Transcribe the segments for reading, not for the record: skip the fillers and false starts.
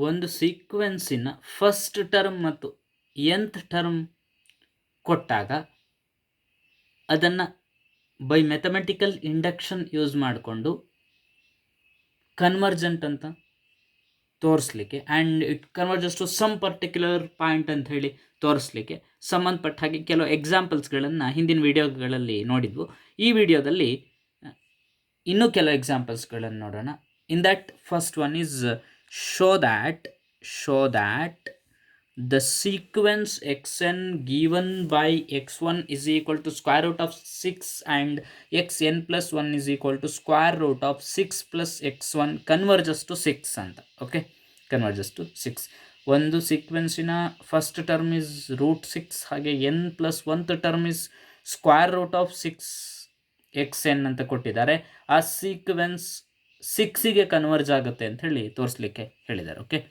ಒಂದು ಸೀಕ್ವೆನ್ಸಿನ first term ಮತ್ತು nth ಟರ್ಮ್ ಕೊಟ್ಟಾಗ ಅದನ್ನು ಬೈ ಮ್ಯಾಥಮೆಟಿಕಲ್ ಇಂಡಕ್ಷನ್ ಯೂಸ್ ಮಾಡಿಕೊಂಡು ಕನ್ವರ್ಜೆಂಟ್ ಅಂತ ತೋರಿಸ್ಲಿಕ್ಕೆ and it converges to some particular point ಅಂತ ಹೇಳಿ ತೋರಿಸ್ಲಿಕ್ಕೆ ಸಂಬಂಧಪಟ್ಟ ಹಾಗೆ ಕೆಲವು ಎಕ್ಸಾಂಪಲ್ಸ್ಗಳನ್ನು ಹಿಂದಿನ ವಿಡಿಯೋಗಳಲ್ಲಿ ನೋಡಿದ್ವು. ಈ ವಿಡಿಯೋದಲ್ಲಿ ಇನ್ನೂ ಕೆಲವು ಎಕ್ಸಾಂಪಲ್ಸ್ಗಳನ್ನು ನೋಡೋಣ. In that first one is show that the sequence xn given by x1 is equal to square root of 6 and xn plus 1 is equal to square root of 6 plus x1 converges to 6 ಅಂತ. Okay, converges to 6. ಒಂದು ಸೀಕ್ವೆನ್ಸಿನ first term is root 6, ಹಾಗೆ n plus 1th term is square root of 6 xn ಅಂತ ಕೊಟ್ಟಿದ್ದಾರೆ. ಆ sequence 6ಗೆ converge ಆಗುತ್ತೆ ಅಂತ ಹೇಳಿ ತೋರಿಸ್ಲಿಕ್ಕೆ ಹೇಳಿದ್ದಾರೆ. ಓಕೆ,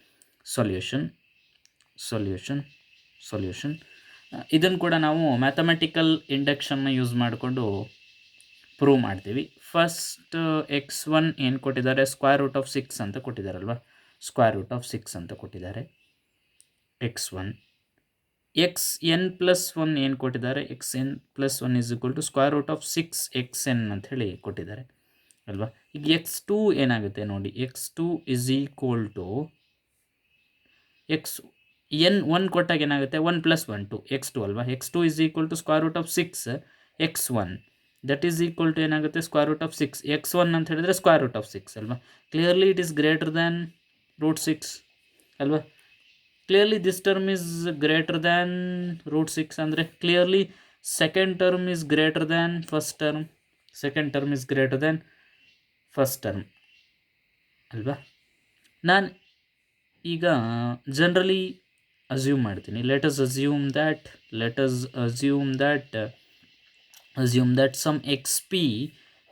ಸೊಲ್ಯೂಷನ್ ಇದನ್ನು ಕೂಡ ನಾವು ಮ್ಯಾಥಮೆಟಿಕಲ್ ಇಂಡಕ್ಷನ್ನ ಯೂಸ್ ಮಾಡಿಕೊಂಡು ಪ್ರೂವ್ ಮಾಡ್ತೀವಿ. ಫಸ್ಟ್ x1 ಏನು ಕೊಟ್ಟಿದ್ದಾರೆ, ಸ್ಕ್ವೇರ್ ರೂಟ್ ಆಫ್ 6 ಅಂತ ಕೊಟ್ಟಿದ್ದಾರಲ್ವ, ಸ್ಕ್ವೇರ್ ರೂಟ್ ಆಫ್ 6 ಅಂತ ಕೊಟ್ಟಿದ್ದಾರೆ x1. xn ಪ್ಲಸ್ 1 ಏನು ಕೊಟ್ಟಿದ್ದಾರೆ, xn plus 1 is equal to square root of 6 xn ಅಂತ ಹೇಳಿ ಕೊಟ್ಟಿದ್ದಾರೆ ಅಲ್ವಾ. ಈಗ x2 ಏನಾಗುತ್ತೆ ನೋಡಿ, x2 is equal to n1 ಕೊಟ್ಟಾಗ ಏನಾಗುತ್ತೆ, 1 ಪ್ಲಸ್ 1 2 x2 ಅಲ್ವಾ. x2 is equal to square root of 6 x1 that is equal to ಏನಾಗುತ್ತೆ, ಸ್ಕ್ವೇರ್ ರೂಟ್ ಆಫ್ 6 x1 ಅಂತ ಹೇಳಿದರೆ ಸ್ಕ್ವೇರ್ ರೂಟ್ ಆಫ್ 6 ಅಲ್ವಾ. Clearly it is greater than root 6 ಅಲ್ವಾ. Clearly this term is greater than root 6 ಅಂದರೆ clearly second term is greater than first term, second term is greater than first term ಅಲ್ವಾ. ನಾನು ಈಗ generally assume ಮಾಡ್ತೀನಿ. Let us assume that some xp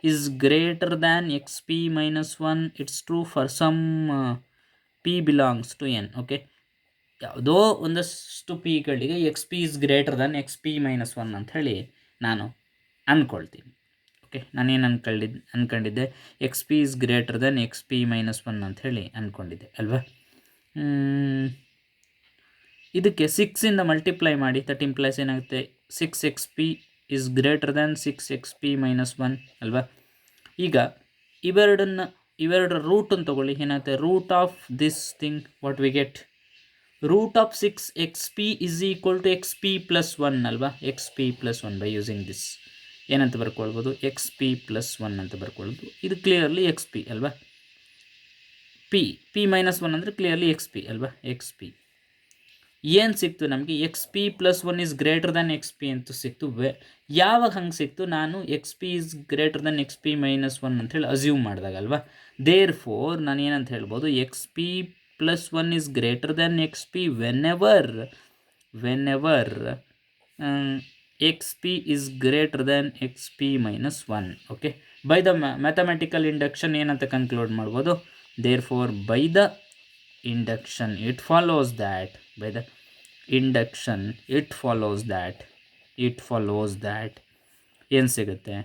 is greater than xp minus 1. It's true for some p belongs to n. Okay, ಯಾವುದೋ ಒಂದಷ್ಟು ಪಿಗಳಿಗೆ x P is greater than X P minus 1 ಅಂತ ಹೇಳಿ ನಾನು ಅಂದ್ಕೊಳ್ತೀನಿ. ಓಕೆ, ನಾನೇನು ಅಂದ್ಕೊಂಡಿದ್ದೆ, x P is greater than X P minus 1 ಅಂತ ಹೇಳಿ ಅಂದ್ಕೊಂಡಿದ್ದೆ ಅಲ್ವಾ. ಇದಕ್ಕೆ 6ಇಂದ ಮಲ್ಟಿಪ್ಲೈ ಮಾಡಿ, ದಟ್ ಇಂಪ್ಲೈಸ್ ಏನಾಗುತ್ತೆ, 6xp is greater than 6xp minus 1 ಅಲ್ವಾ. ಈಗ ಇವೆರಡರ ರೂಟನ್ನು ತಗೊಳ್ಳಿ, ಏನಾಗುತ್ತೆ, root of this thing what we get, root of 6xp is equal to xp plus 1 ಅಲ್ವಾ. xp plus 1 by using this ಏನಂತ ಬರ್ಕೊಳ್ಬೋದು, xp ಪ್ಲಸ್ 1 ಅಂತ ಬರ್ಕೊಳ್ಬೋದು. ಇದು ಕ್ಲಿಯರ್ಲಿ xp ಅಲ್ವಾ. ಪಿ ಮೈನಸ್ 1 ಅಂದರೆ ಕ್ಲಿಯರ್ಲಿ xp ಅಲ್ವಾ. xp ಏನು ಸಿಕ್ತು ನಮಗೆ, X P plus 1 is greater than X P ಅಂತ ಸಿಕ್ತು. ಯಾವಾಗ ಹಂಗೆ ಸಿಕ್ತು, ನಾನು X P is greater than X P minus 1 ಅಂತೇಳಿ ಅಸ್ಯೂಮ್ ಮಾಡಿದಾಗ ಅಲ್ವಾ. ದೇರ್ ಫೋರ್ ನಾನು ಏನಂತ ಹೇಳ್ಬೋದು, X P plus 1 is greater than X P whenever X P is greater than X P minus 1. Okay, by the mathematical induction ಏನಂತ conclude ಮಾಡ್ಬೋದು, therefore by the induction it follows that ಏನು ಸಿಗುತ್ತೆ,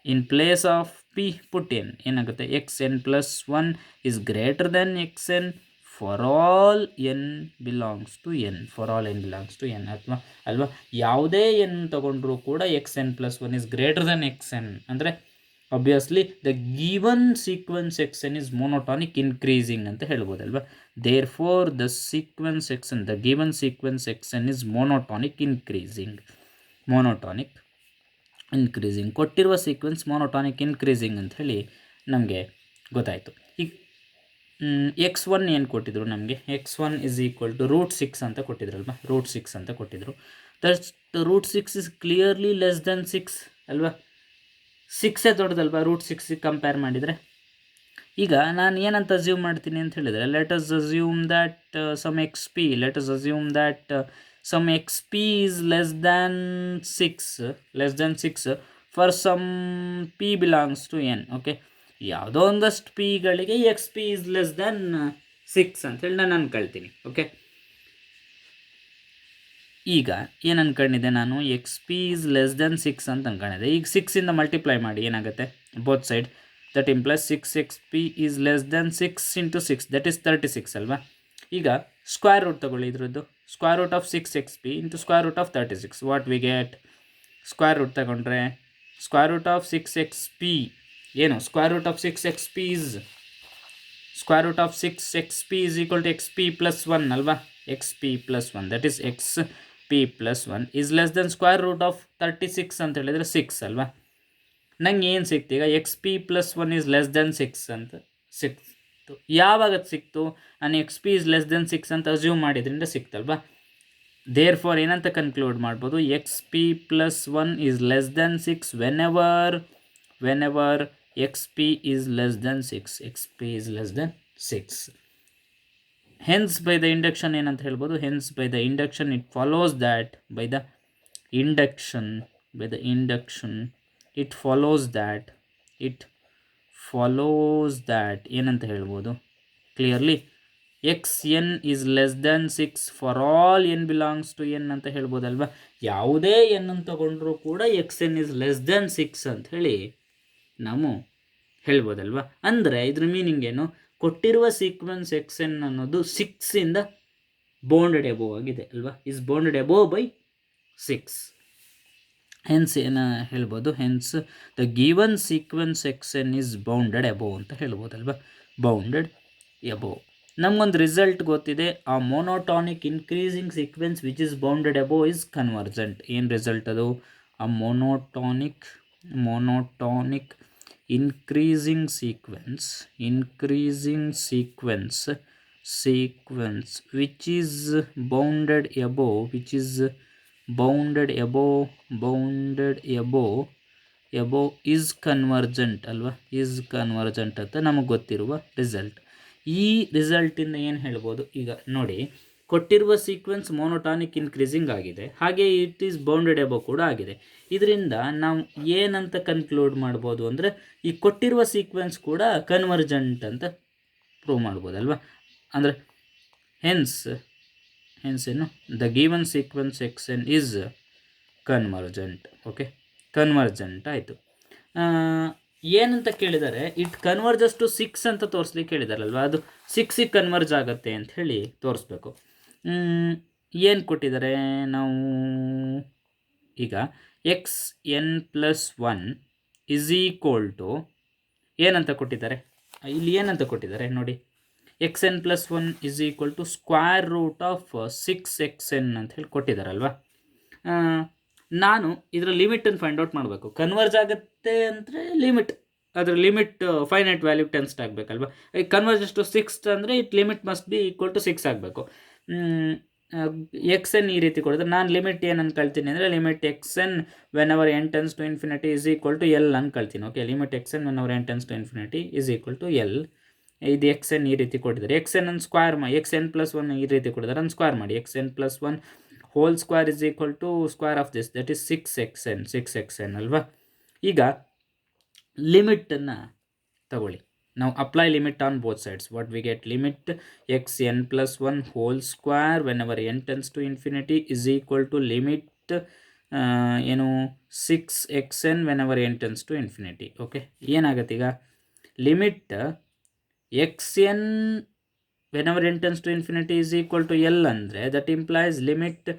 in place of P put ಏನಾಗುತ್ತೆ, xn plus 1 is greater than xn for all n belongs to n ಅಲ್ವಾ. ಯಾವುದೇ n ತಗೊಂಡ್ರೂ ಕೂಡ xn plus 1 is greater than xn ಅಂದರೆ obviously the given sequence xn is monotonic increasing ಅಂತ ಹೇಳ್ಬೋದಲ್ವಾ. therefore the given sequence xn is monotonic increasing ಕೊಟ್ಟಿರುವ sequence monotonic increasing ಅಂತ ಹೇಳಿ ನಮಗೆ ಗೊತ್ತಾಯಿತು. ಈಗ x1 ಏನು ಕೊಟ್ಟಿದ್ರು ನಮಗೆ, x1 is equal to root 6 ಅಂತ ಕೊಟ್ಟಿದ್ರಲ್ವಾ, ರೂಟ್ 6 ಅಂತ ಕೊಟ್ಟಿದ್ರು. That root 6 is clearly less than 6 ಅಲ್ವಾ. 6 ದೊಡ್ಡದಲ್ವಾ ರೂಟ್ 6 ಕಂಪೇರ್ ಮಾಡಿದರೆ. ಈಗ ನಾನು ಏನಂತ ಅಸ್ಯೂಮ್ ಮಾಡ್ತೀನಿ ಅಂತ ಹೇಳಿದರೆ, let us assume that some X p is less than 6 for some p belongs to n. Okay, ಯಾವುದೋ ಒಂದಷ್ಟು ಪಿಗಳಿಗೆ x p is less than 6 ಅಂತೇಳಿ ನಾನು ಅನ್ಕೊಳ್ತೀನಿ. ಓಕೆ, ಈಗ ಏನು ಅನ್ಕೊಂಡಿದ್ದೆ ನಾನು, X p is less than 6 ಅಂತ ಅನ್ಕೊಂಡಿದ್ದೆ. ಈಗ 6ಇಂದ ಮಲ್ಟಿಪ್ಲೈ ಮಾಡಿ ಏನಾಗುತ್ತೆ, both side that implies 6xp is less than 6 into 6 that is 36 ಅಲ್ವಾ. ಈಗ ಸ್ಕ್ವೇರ್ ರೂಟ್ ತಗೊಳ್ಳಿ ಇದ್ರದ್ದು. Square root of 6xp into square root of 36 what we get. Square root ತಗೊಂಡ್ರೆ ಸ್ಕ್ವೇರ್ ರೂಟ್ ಆಫ್ 6xp ಏನು, square root of 6xp is square root of 6xp is equal to xp plus 1 ಅಲ್ವಾ. xp plus 1 that is xp plus 1 is less than square root of 36 ಅಂತ ಹೇಳಿದರೆ 6 ಅಲ್ವಾ. ನಂಗೆ ಏನು ಸಿಕ್ತು ಈಗ, xp plus 1 is less than 6 ಅಂತ ಸಿಕ್ತು. ಯಾವಾಗ ಸಿಕ್ತು, ನಾನು xp is less than 6 ಅಂತ ಅಸ್ಯೂಮ್ ಮಾಡಿದ್ರಿಂದ ಸಿಕ್ತಲ್ವಾ. ದೇರ್ ಫಾರ್ ಏನಂತ ಕನ್ಕ್ಲೂಡ್ ಮಾಡ್ಬೋದು, xp plus 1 is less than 6 whenever xp is less than 6. xp is less than 6. Hence by the induction ಏನಂತ ಹೇಳ್ಬೋದು, hence by the induction it follows that it follows that ಏನಂತ ಹೇಳ್ಬೋದು clearly, xn is less than 6 for all n belongs to n ಅಂತ ಹೇಳ್ಬೋದಲ್ವಾ. ಯಾವುದೇ n ಅಂತ ತಗೊಂಡ್ರೂ ಕೂಡ xn is less than 6 ಅಂತ ಹೇಳಿ ನಾವು ಹೇಳ್ಬೋದಲ್ವಾ. ಅಂದರೆ ಇದ್ರ ಮೀನಿಂಗ್ ಏನು, ಕೊಟ್ಟಿರುವ ಸೀಕ್ವೆನ್ಸ್ xn ಅನ್ನೋದು 6ಇಂದ ಬೌಂಡೆಡ್ ಎಬೋವ್ ಆಗಿದೆ ಅಲ್ವಾ, is bounded above by 6. Hence ಏನು ಹೇಳ್ಬೋದು, hence the given sequence xn is bounded above ಅಂತ ಹೇಳ್ಬೋದಲ್ವಾ, ಬೌಂಡೆಡ್ ಎಬೋವ್. ನಮಗೊಂದು ರಿಸಲ್ಟ್ ಗೊತ್ತಿದೆ, ಆ ಮೊನೋಟಾನಿಕ್ increasing sequence which is bounded above is convergent. ಏನು ರಿಸಲ್ಟ್ ಅದು, ಆ ಮೊನೋಟಾನಿಕ್ increasing sequence which is bounded above is convergent ಅಲ್ವಾ, is convergent ಅಂತ ನಮಗೆ ಗೊತ್ತಿರುವ ರಿಸಲ್ಟ್. ಈ ರಿಸಲ್ಟಿಂದ ಏನು ಹೇಳ್ಬೋದು, ಈಗ ನೋಡಿ ಕೊಟ್ಟಿರುವ ಸೀಕ್ವೆನ್ಸ್ ಮೋನೋಟಾನಿಕ್ ಇನ್ಕ್ರೀಸಿಂಗ್ ಆಗಿದೆ, ಹಾಗೆ ಇಟ್ ಈಸ್ ಬೌಂಡೆಡ್ ಎಬೋವ್ ಕೂಡ ಆಗಿದೆ. ಇದರಿಂದ ನಾವು ಏನಂತ ಕನ್ಕ್ಲೂಡ್ ಮಾಡ್ಬೋದು ಅಂದರೆ, ಈ ಕೊಟ್ಟಿರುವ ಸೀಕ್ವೆನ್ಸ್ ಕೂಡ ಕನ್ವರ್ಜೆಂಟ್ ಅಂತ ಪ್ರೂವ್ ಮಾಡ್ಬೋದಲ್ವಾ. ಅಂದರೆ ಹೆನ್ಸ್ ಏನು, the given sequence xn is convergent. Okay, convergent ಆಯಿತು. ಏನಂತ ಕೇಳಿದ್ದಾರೆ, ಇಟ್ ಕನ್ವರ್ಜಸ್ ಟು 6 ಅಂತ ತೋರಿಸ್ಲಿಕ್ಕೆ ಕೇಳಿದಾರಲ್ವ, ಅದು 6ಗೆ ಕನ್ವರ್ಜ್ ಆಗುತ್ತೆ ಅಂತ ಹೇಳಿ ತೋರಿಸ್ಬೇಕು. ಏನು ಕೊಟ್ಟಿದ್ದಾರೆ ನಾವು ಈಗ, xn+1 ಇಸ್ ಈಕ್ವಲ್ ಟು ಏನಂತ ಕೊಟ್ಟಿದ್ದಾರೆ, ಇಲ್ಲಿ ಏನಂತ ಕೊಟ್ಟಿದ್ದಾರೆ ನೋಡಿ, xn+1 is equal to square root of 6xn ಅಂತ ಹೇಳಿ ಕೊಟ್ಟಿದ್ದಾರಲ್ವ. ನಾನು ಇದರ ಲಿಮಿಟನ್ನು ಫೈಂಡ್ ಔಟ್ ಮಾಡಬೇಕು. ಕನ್ವರ್ಜ್ ಆಗುತ್ತೆ ಅಂದರೆ ಅದರ ಲಿಮಿಟ್ ಫೈನೈಟ್ ವ್ಯಾಲ್ಯೂ ಟೆನ್ಸ್ಟ್ ಆಗಬೇಕಲ್ವ. ಕನ್ವರ್ಜಸ್ ಟು 6 ಅಂದರೆ it limit must be equal to 6 ಆಗಬೇಕು. xn ಈ ರೀತಿ ಕೊಡಿದ್ರೆ ನಾನು ಲಿಮಿಟ್ ಏನು ಅನ್ಕೊಳ್ತೀನಿ ಅಂದರೆ, limit xn whenever n tends to infinity is equal to L ಅನ್ಕೊಳ್ತೀನಿ. Okay, limit xn whenever n tends to infinity is equal to L. ಇದು xn ಈ ರೀತಿ ಕೊಟ್ಟಿದ್ದಾರೆ. xn ಅನ್ನು ಸ್ಕ್ವೇರ್ ಮಾಡಿ, xn+1 ಈ ರೀತಿ ಕೊಟ್ಟಿದ್ದಾರೆ, ಅನ್ನು ಸ್ಕ್ವೇರ್ ಮಾಡಿ. xn+1 whole square is equal to square of this, that is 6xn ಅಲ್ವಾ. ಈಗ ಲಿಮಿಟನ್ನು ತಗೊಳ್ಳಿ, ನಾವು apply limit on both sides. What we get, limit xn+1 whole square whenever n tends to infinity is equal to limit ಏನು 6xn whenever n tends to infinity. Okay, ಏನಾಗುತ್ತೆ ಈಗ, limit xn whenever n tends to infinity is equal to L ಅಂದರೆ, that implies limit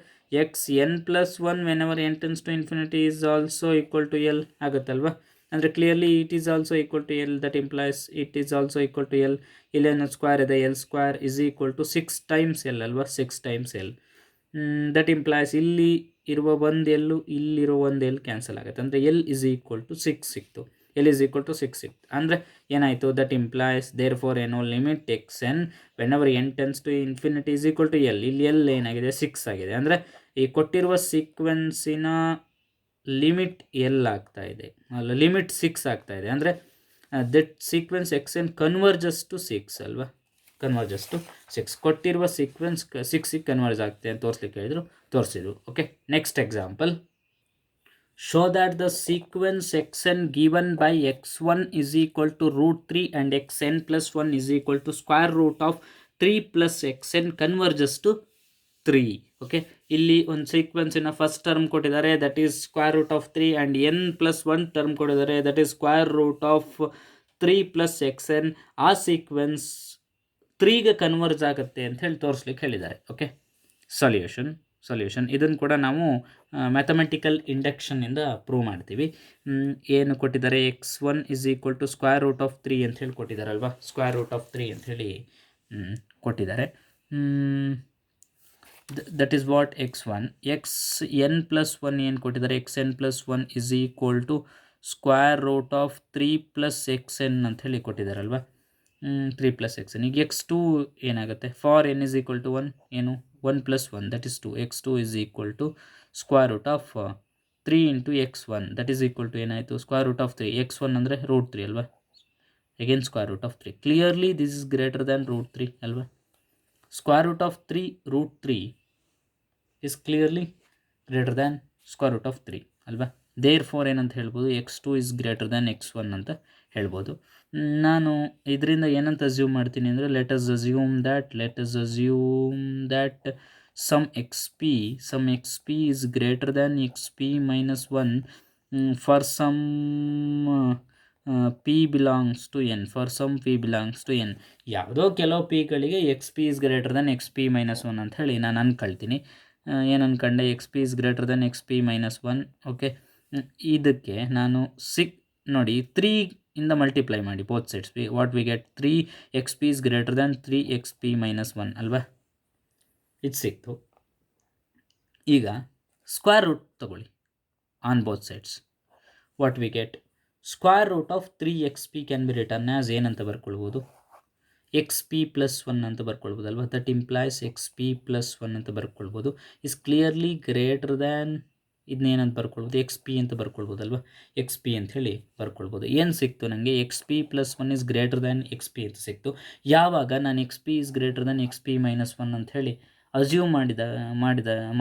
xn+1 whenever n tends to infinity is also equal to L ಆಗುತ್ತಲ್ವ. ಅಂದರೆ clearly it is also equal to L, that implies it is also equal to L. ಇಲ್ಲೇನು square ಇದೆ, L square is equal to 6 times L ಅಲ್ವಾ, 6 times L. That implies ಇಲ್ಲಿ ಇರುವ ಒಂದು ಎಲ್ಲು ಇಲ್ಲಿರೋ ಒಂದು ಎಲ್ ಕ್ಯಾನ್ಸಲ್ ಆಗುತ್ತೆ, ಅಂದರೆ ಎಲ್ ಇಸ್ ಈಕ್ವಲ್ ಟು 6 ಸಿಕ್ತು, ಎಲ್ ಇಸ್ ಈಕ್ವಲ್ ಟು 6 ಸಿಕ್ತು. ಅಂದರೆ ಏನಾಯಿತು, ದಟ್ ಇಂಪ್ಲೈಸ್ ದೇರ್ ಫಾರ್ ಏನೋ limit xn whenever n tends to infinity is equal to L. ಇಲ್ಲಿ ಎಲ್ ಏನಾಗಿದೆ, 6 ಆಗಿದೆ. ಅಂದರೆ ಈ ಕೊಟ್ಟಿರುವ ಸೀಕ್ವೆನ್ಸಿನ ಲಿಮಿಟ್ ಎಲ್ ಆಗ್ತಾ ಇದೆ ಅಲ್ಲ, ಲಿಮಿಟ್ 6 ಆಗ್ತಾ ಇದೆ. ಅಂದರೆ that sequence xn converges to 6 ಅಲ್ವಾ, ಕನ್ವರ್ಜಸ್ ಟು 6. ಕೊಟ್ಟಿರುವ ಸೀಕ್ವೆನ್ಸ್ 6ಗೆ ಕನ್ವರ್ಜ್ ಆಗ್ತದೆ ಅಂತ ತೋರಿಸ್ಲಿಕ್ಕೆ ಹೇಳಿದ್ರು, ತೋರಿಸಿದ್ರು. Okay, next example. Show that the sequence xn given by x1 is equal to √3 and xn+1 is equal to square root of 3 plus xn converges to 3. Okay, ಇಲ್ಲಿ ಒಂದು ಸೀಕ್ವೆನ್ಸಿನ first term ಕೊಟ್ಟಿದ್ದಾರೆ, that is square root of 3, and n+1 term ಕೊಟ್ಟಿದ್ದಾರೆ, that is square root of 3 plus x n ಆ sequence 3ಗೆ converge ಆಗುತ್ತೆ ಅಂತ ಹೇಳಿ ತೋರಿಸ್ಲಿಕ್ಕೆ ಹೇಳಿದ್ದಾರೆ. ಓಕೆ, ಸೊಲ್ಯೂಷನ್ ಇದನ್ನು ಕೂಡ ನಾವು ಮ್ಯಾಥಮೆಟಿಕಲ್ ಇಂಡಕ್ಷನ್ನಿಂದ ಪ್ರೂವ್ ಮಾಡ್ತೀವಿ. ಏನು ಕೊಟ್ಟಿದ್ದಾರೆ, x1 = ಸ್ಕ್ವೇರ್ ರೂಟ್ ಆಫ್ 3 ಅಂತ ಹೇಳಿ ಕೊಟ್ಟಿದ್ದಾರಲ್ವಾ, ಸ್ಕ್ವೇರ್ ರೂಟ್ ಆಫ್ 3 ಅಂತ ಹೇಳಿ ಕೊಟ್ಟಿದ್ದಾರೆ. That is what x1. xn+1 ಏನು ಕೊಟ್ಟಿದ್ದಾರೆ, xn+1 = square root of 3 + xn ಅಂತ ಹೇಳಿ ಕೊಟ್ಟಿದ್ದಾರಲ್ವಾ, 3 + xn. ಈಗ x2 ಏನಾಗುತ್ತೆ, ಫಾರ್ n = 1 ಏನು 1 + 1 that is 2. x2 = square root of 3 × x1 that is equal to ಏನಾಯಿತು, ಸ್ಕ್ವೇರ್ ರೂಟ್ ಆಫ್ 3. x1 ಅಂದರೆ √3 ಅಲ್ವಾ, again square root of 3. Clearly this is greater than √3 ಅಲ್ವಾ. Square root of 3 √3 is clearly greater than square root of 3 ಅಲ್ವಾ. There four ಏನಂತ ಹೇಳ್ಬೋದು, x2 is greater than x1 ಅಂತ ಹೇಳ್ಬೋದು. ನಾನು ಇದರಿಂದ ಏನಂತ ಅಸ್ಯೂಮ್ ಮಾಡ್ತೀನಿ ಅಂದರೆ, let us assume that some X P is greater than xp minus 1 for some p belongs to n, ಯಾವುದೋ ಕೆಲವು ಪಿಗಳಿಗೆ x P is greater than x P minus 1 ಅಂತ ಹೇಳಿ ನಾನು ಅನ್ಕೊಳ್ತೀನಿ. ಏನು ಅನ್ಕೊಂಡೆ, x P is greater than x P minus 1. Okay, ಇದಕ್ಕೆ ನಾನು ನೋಡಿ 3 ಇಂದ ಮಲ್ಟಿಪ್ಲೈ ಮಾಡಿ both sides, what we get 3 x P is greater than 3 x P minus 1 ಅಲ್ವಾ, ಇದು ಸಿಕ್ತು. ಈಗ ಸ್ಕ್ವೇರ್ ರೂಟ್ ತಗೊಳ್ಳಿ on both sides, what we get square root of 3xp can be written as ಏನಂತ ಬರ್ಕೊಳ್ಬೋದು, xp + 1 ಅಂತ ಬರ್ಕೊಳ್ಬೋದಲ್ವ. That implies xp + 1 ಅಂತ ಬರ್ಕೊಳ್ಬೋದು. ಇಸ್ ಕ್ಲಿಯರ್ಲಿ ಗ್ರೇಟರ್ ದ್ಯಾನ್ ಇದನ್ನೇನಂತ ಬರ್ಕೊಳ್ಬೋದು, xp ಅಂತ ಬರ್ಕೊಳ್ಬೋದಲ್ವ, xp ಅಂತ ಹೇಳಿ ಬರ್ಕೊಳ್ಬೋದು. ಏನು ಸಿಕ್ತು ನನಗೆ, xp + 1 is greater than xp ಅಂತ ಸಿಕ್ತು. ಯಾವಾಗ ನಾನು xp is greater than xp minus 1 ಅಂತ ಹೇಳಿ ಅಸ್ಯೂಮ್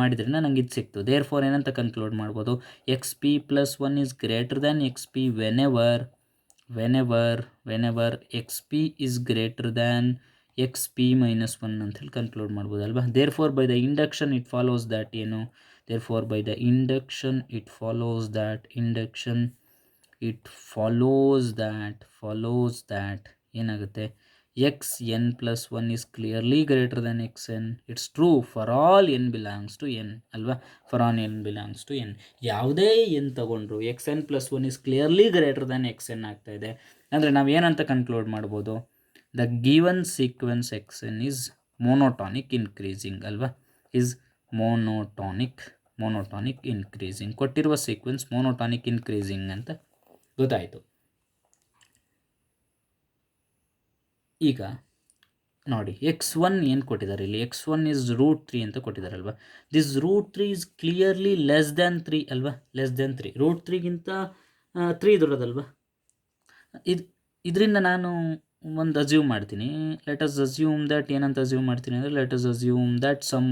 ಮಾಡಿದ್ರಿಂದ ನಂಗೆ ಇದು ಸಿಕ್ತು. ದೇರ್ ಫೋರ್ ಏನಂತ ಕನ್ಕ್ಲೂಡ್ ಮಾಡ್ಬೋದು, xp + 1 is greater than xp whenever xp is greater than xp minus 1 ಅಂತ ಹೇಳಿ ಕನ್ಕ್ಲೂಡ್ ಮಾಡ್ಬೋದಲ್ವಾ. Therefore by the induction it follows that ಏನು, therefore by the induction it follows that ಏನಾಗುತ್ತೆ, xn+1 is clearly greater than xn. It's true for all n belongs to n ಅಲ್ವಾ, for all n belongs to n. ಯಾವುದೇ n ತಗೊಂಡ್ರು xn+1 is clearly greater than xn ಆಗ್ತಾ ಇದೆ ಅಂದರೆ ನಾವು ಏನಂತ conclude ಮಾಡ್ಬೋದು, the given sequence xn is monotonic increasing ಅಲ್ವಾ, is monotonic increasing. ಕೊಟ್ಟಿರುವ ಸೀಕ್ವೆನ್ಸ್ monotonic increasing ಅಂತ ಗೊತ್ತಾಯಿತು. ಈಗ ನೋಡಿ x1 ಏನು ಕೊಟ್ಟಿದ್ದಾರೆ ಇಲ್ಲಿ, x1 is √3 ಅಂತ ಕೊಟ್ಟಿದ್ದಾರಲ್ವ. This √3 is clearly less than 3 ಅಲ್ವಾ, ಲೆಸ್ ದ್ಯಾನ್ 3. √3ಗಿಂತ 3 ದೊಡ್ಡದಲ್ವ. ಇದರಿಂದ ನಾನು ಒಂದು ಅಸ್ಯೂಮ್ ಮಾಡ್ತೀನಿ, ಲೆಟ್ ಅಸ್ ಅಸ್ಯೂಮ್ ದ್ಯಾಟ್ ಏನಂತ ಅಸ್ಯೂಮ್ ಮಾಡ್ತೀನಿ ಅಂದರೆ, let us assume that some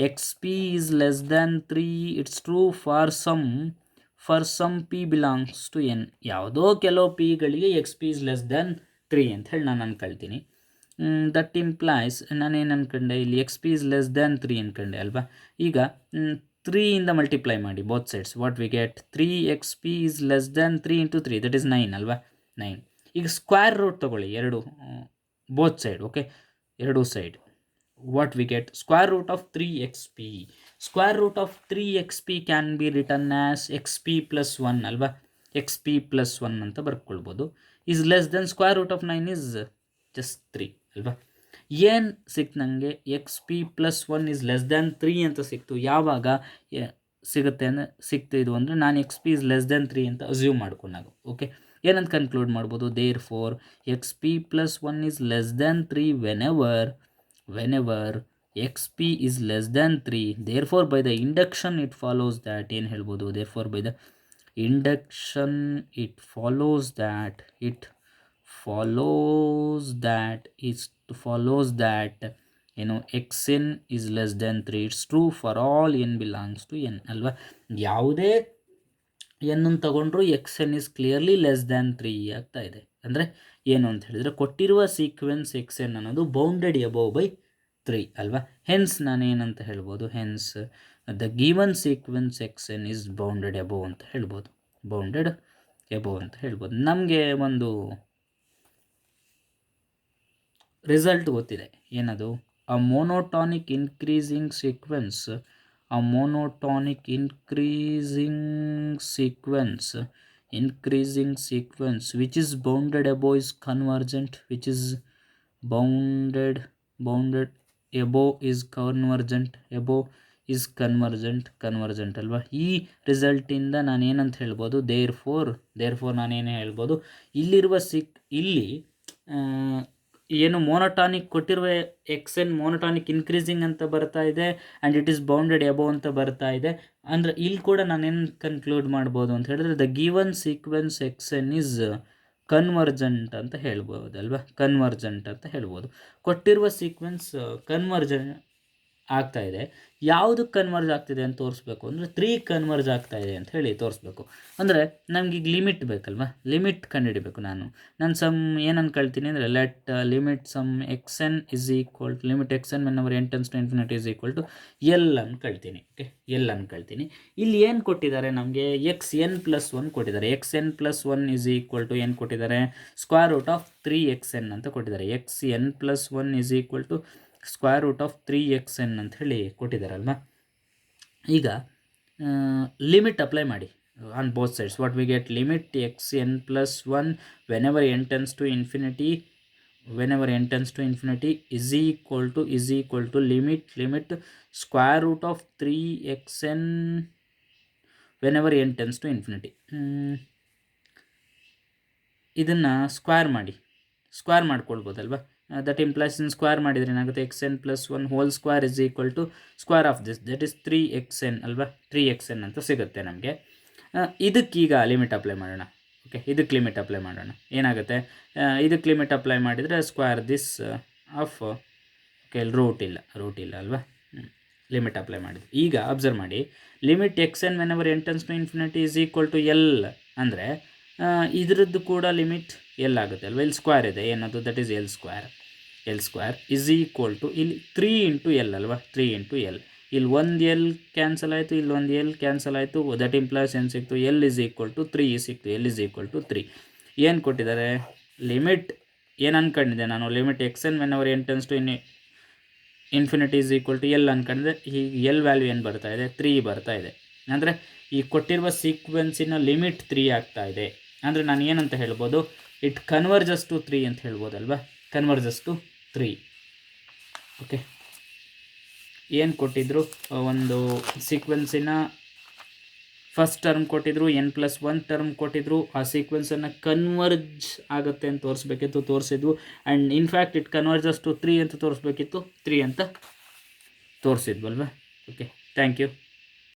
xp is less than 3. It's true for some p belongs to n. ಯಾವುದೋ ಕೆಲವು ಪಿಗಳಿಗೆ xp is less than 3 ಅಂತ ಹೇಳಿ ನಾನು ಅನ್ಕೊಳ್ತೀನಿ. ದಟ್ ಇಂಪ್ಲೈಸ್ ನಾನೇನು ಅನ್ಕೊಂಡೆ ಇಲ್ಲಿ, xp is less than 3 ಅನ್ಕೊಂಡೆ ಅಲ್ವಾ. ಈಗ 3 ಇಂದ ಮಲ್ಟಿಪ್ಲೈ ಮಾಡಿ both sides, what we get 3xp is less than 3 × 3 that is 9 ಅಲ್ವಾ, 9. ಈಗ ಸ್ಕ್ವೇರ್ ರೂಟ್ ತಗೊಳ್ಳಿ ಎರಡು ಬೋತ್ ಸೈಡ್, ಓಕೆ, ಎರಡೂ side, what we get square root of 3xp. Square root of 3xp can be written as xp + 1 ಅಲ್ವಾ, xp + 1 ಅಂತ ಬರ್ಕೊಳ್ಬೋದು. Is less than square root of 9 is just 3 ಅಲ್ವಾ. ಏನು ಸಿಕ್ತು ನನಗೆ, xp + 1 ಇಸ್ ಲೆಸ್ ದ್ಯಾನ್ 3 ಅಂತ ಸಿಕ್ತು. ಯಾವಾಗ ಸಿಕ್ತು ಇದು ಅಂದರೆ, ನಾನು xp ಇಸ್ ಲೆಸ್ ದ್ಯಾನ್ 3 ಅಂತ ಅಸ್ಯೂಮ್ ಮಾಡ್ಕೊಂಡಾಗ. ಓಕೆ, ಏನಂತ ಕನ್ಕ್ಲೂಡ್ ಮಾಡ್ಬೋದು, therefore xp + 1 is less than 3 whenever xp is less than 3. therefore by the induction it follows that ಏನು ಹೇಳ್ಬೋದು, therefore by the induction it follows that ಏನು xn is less than 3. it's true for all n belongs to n ಅಲ್ವಾ. ಯಾವುದೇ n ತಗೊಂಡ್ರು xn is clearly less than 3 ಆಗ್ತಾ ಇದೆ. ಅಂದರೆ ಏನು ಅಂತ ಹೇಳಿದರೆ, ಕೊಟ್ಟಿರುವ ಸೀಕ್ವೆನ್ಸ್ xn ಅನ್ನೋದು ಬೌಂಡೆಡ್ ಅಬೋವ್ ಬೈ 3 ಅಲ್ವಾ. ಹೆನ್ಸ್ ನಾನೇನಂತ ಹೇಳ್ಬೋದು, hence the given sequence xn is bounded above ಅಂತ ಹೇಳ್ಬೋದು, ನಮಗೆ ಒಂದು ರಿಸಲ್ಟ್ ಗೊತ್ತಿದೆ. ಏನದು? A monotonic increasing sequence, a monotonic increasing sequence which is bounded above is convergent, which is bounded above is convergent ಅಲ್ವಾ? ಈ ರಿಸಲ್ಟಿಂದ ನಾನೇನಂತ ಹೇಳ್ಬೋದು? ದೇರ್ ಫೋರ್ ನಾನೇನು ಹೇಳ್ಬೋದು? ಇಲ್ಲಿರುವ ಇಲ್ಲಿ ಏನು ಮೋನೋಟಾನಿಕ್ ಕೊಟ್ಟಿರುವ ಎಕ್ಸ್ ಎನ್ ಮೋನೋಟಾನಿಕ್ ಇನ್ಕ್ರೀಸಿಂಗ್ ಅಂತ ಬರ್ತಾ ಇದೆ, and it is bounded above ಅಂತ ಬರ್ತಾ ಇದೆ. ಅಂದರೆ ಇಲ್ಲಿ ಕೂಡ ನಾನೇನು ಕನ್ಕ್ಲೂಡ್ ಮಾಡ್ಬೋದು ಅಂತ ಹೇಳಿದ್ರೆ, the given sequence X n is convergent ಅಂತ ಹೇಳ್ಬೋದಲ್ವಾ? ಕನ್ವರ್ಜೆಂಟ್ ಅಂತ ಹೇಳ್ಬೋದು. ಕೊಟ್ಟಿರುವ ಸೀಕ್ವೆನ್ಸ್ ಕನ್ವರ್ಜೆಂಟ್ ಆಗ್ತಾ ಇದೆ. ಯಾವುದಕ್ಕೆ ಕನ್ವರ್ಜ್ ಆಗ್ತಿದೆ ಅಂತ ತೋರಿಸ್ಬೇಕು ಅಂದರೆ 3 ಕನ್ವರ್ಜ್ ಆಗ್ತಾ ಇದೆ ಅಂತ ಹೇಳಿ ತೋರಿಸ್ಬೇಕು. ಅಂದರೆ ನಮಗೀಗ ಲಿಮಿಟ್ ಬೇಕಲ್ವಾ? ಲಿಮಿಟ್ ಕಂಡುಹಿಡಿಬೇಕು. ನಾನು ಸಮ್ ಏನು ಅನ್ಕೊಳ್ತೀನಿ ಅಂದರೆ, let limit some x n is equal to limit X N whenever N tends to infinity is equal to L ಅನ್ಕೊಳ್ತೀನಿ. ಓಕೆ, ಎಲ್ ಅನ್ಕೊಳ್ತೀನಿ. ಇಲ್ಲಿ ಏನು ಕೊಟ್ಟಿದ್ದಾರೆ ನಮಗೆ? ಎಕ್ಸ್ ಎನ್ ಪ್ಲಸ್ 1 ಕೊಟ್ಟಿದ್ದಾರೆ. X N plus 1 is equal to ಏನು ಕೊಟ್ಟಿದ್ದಾರೆ? Square root of 3xn ಅಂತ ಕೊಟ್ಟಿದ್ದಾರೆ. X N plus 1 is equal to square root of 3xn ಅಂತ ಹೇಳಿ ಕೊಟ್ಟಿದ್ದಾರಲ್ವಾ? ಈಗ ಲಿಮಿಟ್ ಅಪ್ಲೈ ಮಾಡಿ on both sides. What we get? Limit X N plus 1 whenever N tends to infinity is equal to limit square root of 3xn whenever N tends to infinity. ಇದನ್ನು square ಮಾಡ್ಕೊಳ್ಬೋದಲ್ವಾ? That implies in square ಮಾಡಿದರೆ ಏನಾಗುತ್ತೆ? X N plus 1 whole square is equal to square of this, that is 3xn ಅಲ್ವಾ? 3xn ಅಂತ ಸಿಗುತ್ತೆ ನಮಗೆ. ಇದಕ್ಕೀಗ limit apply ಮಾಡೋಣ. ಓಕೆ, ಇದಕ್ಕೆ ಲಿಮಿಟ್ ಅಪ್ಲೈ ಮಾಡೋಣ. ಏನಾಗುತ್ತೆ? ಇದಕ್ಕೆ ಲಿಮಿಟ್ ಅಪ್ಲೈ ಮಾಡಿದರೆ square this of, okay, root ಇಲ್ಲ ಅಲ್ವಾ? ಲಿಮಿಟ್ ಅಪ್ಲೈ ಮಾಡಿದ್ವಿ. ಈಗ ಅಬ್ಸರ್ವ್ ಮಾಡಿ, limit X N whenever N tends to infinity is equal to L ಅಂದರೆ ಇದರದ್ದು ಕೂಡ ಲಿಮಿಟ್ ಎಲ್ ಆಗುತ್ತೆ ಅಲ್ವಾ? ಇಲ್ಲಿ ಸ್ಕ್ವೇರ್ ಇದೆ, ಏನದು? That is L square is equal to ಇಲ್ಲಿ 3 ಇಂಟು ಎಲ್ ಅಲ್ವಾ? 3 ಇಂಟು ಎಲ್. ಇಲ್ಲಿ ಒಂದು ಎಲ್ ಕ್ಯಾನ್ಸಲ್ ಆಯಿತು, ಇಲ್ಲಿ ಒಂದು ಎಲ್ ಕ್ಯಾನ್ಸಲ್ ಆಯಿತು. ದಟ್ ಇಂಪ್ಲೈಸ್ ಏನು ಸಿಕ್ತು? ಎಲ್ ಇಸ್ ಈಕ್ವಲ್ ಟು 3 ಸಿಕ್ತು. L is equal to 3. ಏನು ಕೊಟ್ಟಿದ್ದಾರೆ? ಲಿಮಿಟ್ ಏನು ಅನ್ಕೊಂಡಿದ್ದೆ ನಾನು? Limit X N whenever N tends to infinity is equal to L ಅನ್ಕೊಂಡಿದ್ದೆ. ಈಗ ಎಲ್ ವ್ಯಾಲ್ಯೂ ಏನು ಬರ್ತಾ ಇದೆ? 3 ಬರ್ತಾ ಇದೆ. ಅಂದರೆ ಈ ಕೊಟ್ಟಿರುವ ಸೀಕ್ವೆನ್ಸಿನ ಲಿಮಿಟ್ 3 ಆಗ್ತಾ ಇದೆ. ಅಂದರೆ ನಾನು ಏನಂತ ಹೇಳ್ಬೋದು? ಇಟ್ ಕನ್ವರ್ಜಸ್ ಟು 3 ಅಂತ ಹೇಳ್ಬೋದಲ್ವಾ? Converges to 3. ಓಕೆ, ಏನು ಕೊಟ್ಟಿದ್ರು? ಒಂದು ಸೀಕ್ವೆನ್ಸಿನ ಫಸ್ಟ್ ಟರ್ಮ್ ಕೊಟ್ಟಿದ್ರು, ಎನ್ ಪ್ಲಸ್ 1 ಟರ್ಮ್ ಕೊಟ್ಟಿದ್ರು. ಆ ಸೀಕ್ವೆನ್ಸನ್ನು ಕನ್ವರ್ಜ್ ಆಗುತ್ತೆ ಅಂತ ತೋರಿಸ್ಬೇಕಿತ್ತು, ತೋರಿಸಿದ್ವು. And in fact it converges to 3 ಅಂತ ತೋರಿಸ್ಬೇಕಿತ್ತು, 3 ಅಂತ ತೋರಿಸಿದ್ವಲ್ವಾ? Okay, thank you.